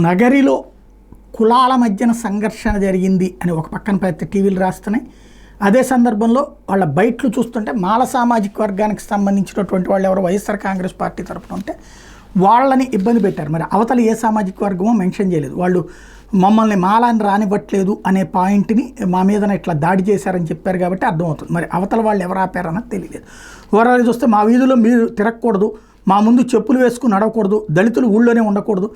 నగరిలో కులాల మధ్యన సంఘర్షణ జరిగింది అని ఒక పక్కన పెద్ద టీవీలు రాస్తున్నాయి. అదే సందర్భంలో వాళ్ళ బయట్లు చూస్తుంటే మాల సామాజిక వర్గానికి సంబంధించినటువంటి వాళ్ళు ఎవరు వైఎస్ఆర్ కాంగ్రెస్ పార్టీ తరఫున ఉంటే వాళ్ళని ఇబ్బంది పెట్టారు. మరి అవతల ఏ సామాజిక వర్గమో మెన్షన్ చేయలేదు. వాళ్ళు మమ్మల్ని మాలని రానివ్వట్లేదు అనే పాయింట్ని మా మీదన ఇట్లా దాడి చేశారని చెప్పారు కాబట్టి అర్థమవుతుంది. మరి అవతల వాళ్ళు ఎవరు ఆపారన్నది తెలియలేదు. ఓవరాల్ చూస్తే మా వీధిలో మీరు తిరగకూడదు, మా ముందు చెప్పులు వేసుకుని నడవకూడదు, దళితులు ఊళ్ళోనే ఉండకూడదు,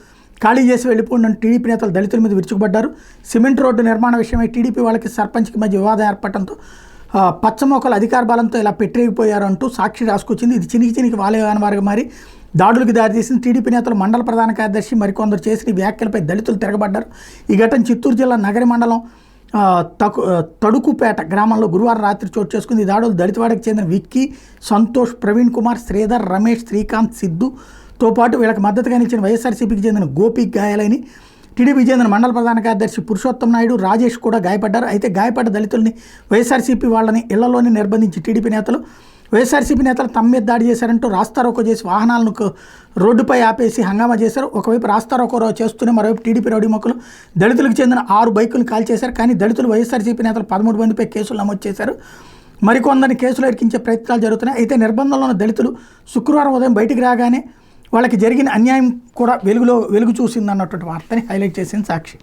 ఖాళీ చేసి వెళ్ళిపోయిన టీడీపీ నేతలు దళితుల మీద విరుచుకుపడ్డారు. సిమెంట్ రోడ్డు నిర్మాణ విషయమై టీడీపీ వాళ్ళకి సర్పంచ్కి మధ్య వివాదం ఏర్పడటంతో పచ్చమోకలు అధికార బలంతో ఇలా పెట్టిపోయారు అంటూ సాక్షి రాసుకొచ్చింది. ఇది చినికి వాలేవారిగా మారి దాడులకు దారితీసింది. టీడీపీ నేతలు మండల ప్రధాన కార్యదర్శి మరికొందరు చేసిన వ్యాఖ్యలపై దళితులు తిరగబడ్డారు. ఈ ఘటన చిత్తూరు జిల్లా నగరి మండలం తడుకుపేట గ్రామంలో గురువారం రాత్రి చోటు చేసుకుంది. ఈ దాడులు దళితవాడకి చెందిన విక్కీ, సంతోష్, ప్రవీణ్ కుమార్, శ్రీధర్, రమేష్, శ్రీకాంత్, సిద్ధుతో పాటు వీళ్ళకి మద్దతుగా నిలిచిన వైఎస్ఆర్సీపీకి చెందిన గోపికి గాయాలని టీడీపీకి చెందిన మండల ప్రధాన కార్యదర్శి పురుషోత్తం నాయుడు, రాజేష్ కూడా గాయపడ్డారు. అయితే గాయపడ్డ దళితుల్ని వైఎస్ఆర్సీపీ వాళ్ళని ఇళ్లలోనే నిర్బంధించి టీడీపీ నేతలు వైఎస్ఆర్సీపీ నేతలు తమ మీద దాడి చేశారంటూ రాస్తారోకో చేసి వాహనాలను రోడ్డుపై ఆపేసి హంగామా చేశారు. ఒకవైపు రాస్తారోకో చేస్తూనే మరోవైపు టీడీపీ రౌడీ మొక్కలు దళితులకు చెందిన 6 బైకులను కాల్చేశారు. కానీ దళితులు వైఎస్ఆర్సీపీ నేతలు 13 మందిపై కేసులు నమోదు చేశారు. మరికొందరిని కేసులు ఎరికించే ప్రయత్నాలు జరుగుతున్నాయి. అయితే నిర్బంధంలో ఉన్న దళితులు శుక్రవారం ఉదయం బయటికి రాగానే వాళ్ళకి జరిగిన అన్యాయం కూడా వెలుగు చూసింది అన్నటువంటి వార్తని హైలైట్ చేసింది సాక్షి.